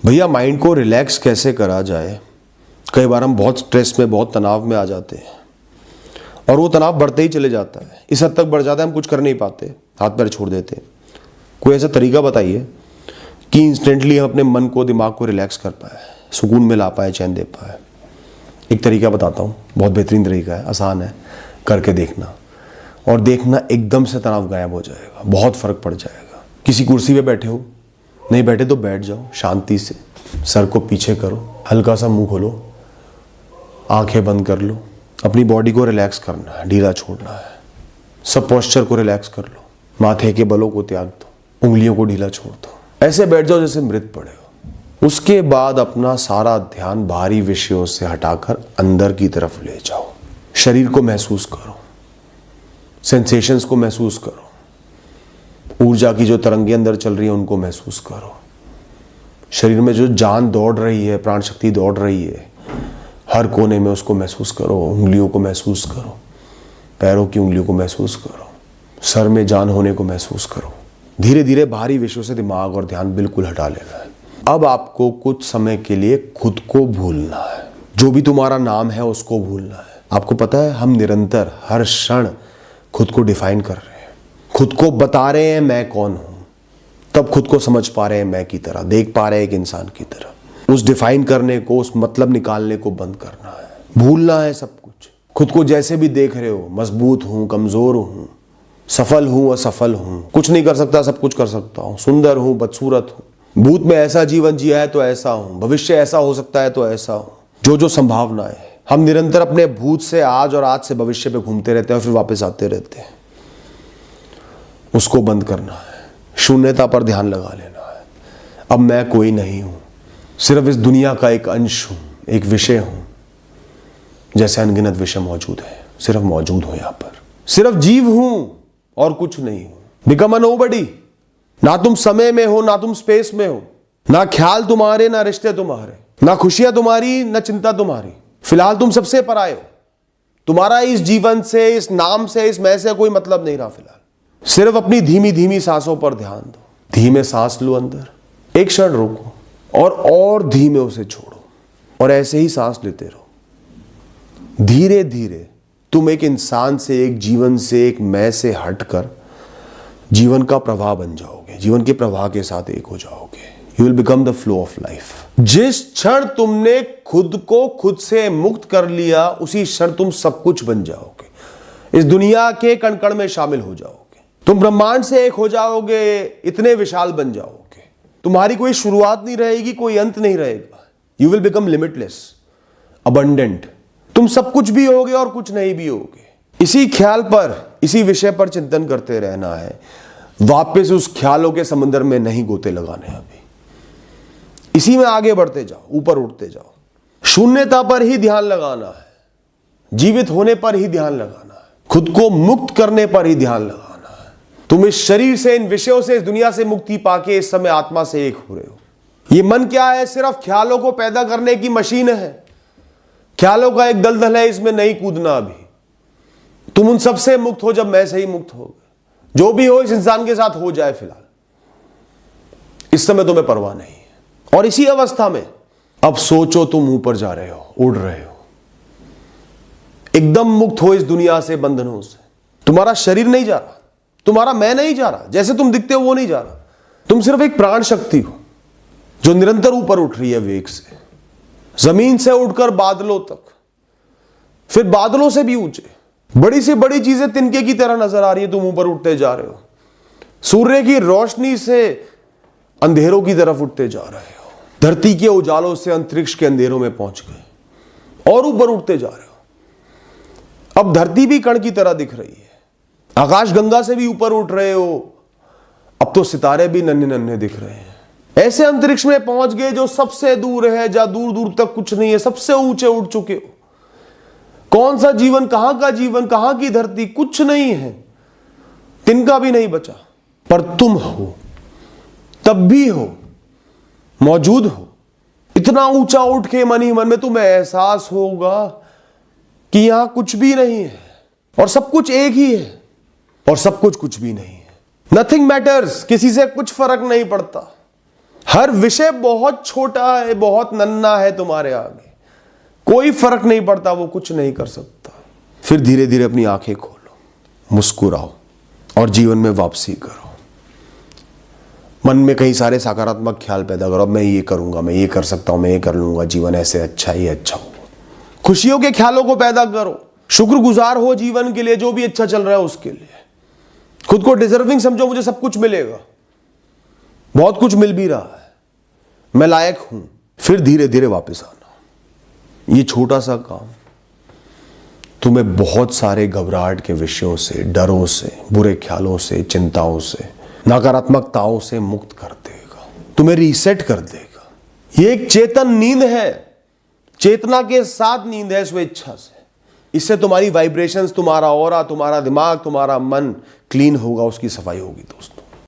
भैया माइंड को रिलैक्स कैसे करा जाए। कई बार हम बहुत स्ट्रेस में, बहुत तनाव में आ जाते हैं और वो तनाव बढ़ते ही चले जाता है। इस हद तक बढ़ जाता है हम कुछ कर नहीं पाते, हाथ पैर छोड़ देते हैं। कोई ऐसा तरीका बताइए कि इंस्टेंटली हम अपने मन को, दिमाग को रिलैक्स कर पाए, सुकून में ला पाए, चैन दे पाए। एक तरीका बताता हूँ, बहुत बेहतरीन तरीका है, आसान है, करके देखना और देखना एकदम से तनाव गायब हो जाएगा, बहुत फर्क पड़ जाएगा। किसी कुर्सी पे बैठे हो, नहीं बैठे तो बैठ जाओ शांति से, सर को पीछे करो, हल्का सा मुंह खोलो, आंखें बंद कर लो। अपनी बॉडी को रिलैक्स करना है, ढीला छोड़ना है। सब पोस्चर को रिलैक्स कर लो, माथे के बलों को त्याग दो, उंगलियों को ढीला छोड़ दो, ऐसे बैठ जाओ जैसे मृत पड़े हो। उसके बाद अपना सारा ध्यान बाहरी विषयों से हटाकर अंदर की तरफ ले जाओ। शरीर को महसूस करो, सेंसेशंस को महसूस करो, ऊर्जा की जो तरंगें अंदर चल रही है उनको महसूस करो। शरीर में जो जान दौड़ रही है, प्राण शक्ति दौड़ रही है, हर कोने में उसको महसूस करो। उंगलियों को महसूस करो, पैरों की उंगलियों को महसूस करो, सर में जान होने को महसूस करो। धीरे धीरे बाहरी विषयों से दिमाग और ध्यान बिल्कुल हटा लेना है। अब आपको कुछ समय के लिए खुद को भूलना है, जो भी तुम्हारा नाम है उसको भूलना है। आपको पता है हम निरंतर हर क्षण खुद को डिफाइन कर रहे हैं, खुद को बता रहे हैं मैं कौन हूं, तब खुद को समझ पा रहे हैं मैं की तरह, देख पा रहे हैं एक इंसान की तरह। उस डिफाइन करने को, उस मतलब निकालने को बंद करना है, भूलना है सब कुछ। खुद को जैसे भी देख रहे हो, मजबूत हूं, कमजोर हूं, सफल हूं, असफल हूं, कुछ नहीं कर सकता, सब कुछ कर सकता हूं, सुंदर हूं, बदसूरत हूं, भूत में ऐसा जीवन जिया है तो ऐसा हूं, भविष्य ऐसा हो सकता है तो ऐसा हूं। जो संभावनाएं है, हम निरंतर अपने भूत से आज और आज से भविष्य पे घूमते रहते हैं और फिर वापस आते रहते हैं। उसको बंद करना है, शून्यता पर ध्यान लगा लेना है। अब मैं कोई नहीं हूं, सिर्फ इस दुनिया का एक अंश हूं, एक विषय हूं। जैसे अनगिनत विषय मौजूद है, सिर्फ मौजूद हो यहां पर, सिर्फ जीव हूं और कुछ नहीं हूं। Become a nobody. ना तुम समय में हो, ना तुम स्पेस में हो, ना ख्याल तुम्हारे, ना रिश्ते तुम्हारे, ना खुशियां तुम्हारी, ना चिंता तुम्हारी। फिलहाल तुम सबसे पराये हो। तुम्हारा इस जीवन से, इस नाम से, इस मैं से कोई मतलब नहीं रहा फिलहाल। सिर्फ अपनी धीमी धीमी सांसों पर ध्यान दो। धीमे सांस लो अंदर, एक क्षण रोको और धीमे उसे छोड़ो और ऐसे ही सांस लेते रहो। धीरे धीरे तुम एक इंसान से, एक जीवन से, एक मैं से हटकर जीवन का प्रवाह बन जाओगे। जीवन के प्रवाह के साथ एक हो जाओगे। You will become the flow of life. जिस क्षण तुमने खुद को खुद से मुक्त कर लिया, उसी क्षण तुम सब कुछ बन जाओगे। इस दुनिया के कण कण में शामिल हो जाओगे। तुम ब्रह्मांड से एक हो जाओगे, इतने विशाल बन जाओगे। तुम्हारी कोई शुरुआत नहीं रहेगी, कोई अंत नहीं रहेगा। You will become limitless, abundant. तुम सब कुछ भी होगे और कुछ नहीं भी होगे। इसी ख्याल पर, इसी विषय पर चिंतन करते रहना है। वापस उस ख्यालों के समंदर में नहीं गोते लगाने। अभी इसी में आगे बढ़ते जाओ, ऊपर उठते जाओ। शून्यता पर ही ध्यान लगाना है, जीवित होने पर ही ध्यान लगाना है, खुद को मुक्त करने पर ही ध्यान लगाना है। तुम इस शरीर से, इन विषयों से, इस दुनिया से मुक्ति पाके इस समय आत्मा से एक हो रहे हो। ये मन क्या है? सिर्फ ख्यालों को पैदा करने की मशीन है। ख्यालों का एक दलदल है, इसमें नहीं कूदना। अभी तुम उन सबसे मुक्त हो जब मैं से ही मुक्त हो गए। जो भी हो इस इंसान के साथ हो जाए फिलहाल, इस समय तुम्हें परवाह नहीं है। और इसी अवस्था में अब सोचो तुम ऊपर जा रहे हो, उड़ रहे हो, एकदम मुक्त हो इस दुनिया से, बंधनों से। तुम्हारा शरीर नहीं जा रहा, तुम्हारा मैं नहीं जा रहा, जैसे तुम दिखते हो वो नहीं जा रहा। तुम सिर्फ एक प्राण शक्ति हो जो निरंतर ऊपर उठ रही है वेग से, जमीन से उठकर बादलों तक, फिर बादलों से भी ऊंचे। बड़ी से बड़ी चीजें तिनके की तरह नजर आ रही है, तुम ऊपर उठते जा रहे हो। सूर्य की रोशनी से अंधेरों की तरफ उठते जा रहे हो। धरती के उजालों से अंतरिक्ष के अंधेरों में पहुंच गए और ऊपर उठते जा रहे हो। अब धरती भी कण की तरह दिख रही है, आकाश गंगा से भी ऊपर उठ रहे हो। अब तो सितारे भी नन्हे नन्हे दिख रहे हैं। ऐसे अंतरिक्ष में पहुंच गए जो सबसे दूर है, जहां दूर दूर तक कुछ नहीं है, सबसे ऊंचे उठ चुके हो। कौन सा जीवन, कहां का जीवन, कहां की धरती, कुछ नहीं है, तिनका भी नहीं बचा। पर तुम हो, तब भी हो, मौजूद हो। इतना ऊंचा उठ के मन ही मन में तुम्हें एहसास होगा कि यहां कुछ भी नहीं है और सब कुछ एक ही है और सब कुछ कुछ भी नहीं है। नथिंग मैटर्स, किसी से कुछ फर्क नहीं पड़ता। हर विषय बहुत छोटा है, बहुत नन्हा है तुम्हारे आगे, कोई फर्क नहीं पड़ता, वो कुछ नहीं कर सकता। फिर धीरे धीरे अपनी आंखें खोलो, मुस्कुराओ और जीवन में वापसी करो। मन में कई सारे सकारात्मक ख्याल पैदा करो, अब मैं ये करूंगा, मैं ये कर सकता हूं, मैं ये कर लूंगा, जीवन ऐसे अच्छा ही अच्छा हो। खुशियों के ख्यालों को पैदा करो, शुक्रगुजार हो जीवन के लिए, जो भी अच्छा चल रहा है उसके लिए। खुद को डिजर्विंग समझो, मुझे सब कुछ मिलेगा, बहुत कुछ मिल भी रहा है, मैं लायक हूं। फिर धीरे धीरे वापस आना। ये छोटा सा काम तुम्हें बहुत सारे घबराहट के विषयों से, डरों से, बुरे ख्यालों से, चिंताओं से, नकारात्मकताओं से मुक्त कर देगा, तुम्हें रीसेट कर देगा। ये एक चेतन नींद है, चेतना के साथ नींद है, स्वेच्छा से। इससे तुम्हारी वाइब्रेशंस, तुम्हारा ऑरा, तुम्हारा दिमाग, तुम्हारा मन क्लीन होगा, उसकी सफाई होगी दोस्तों।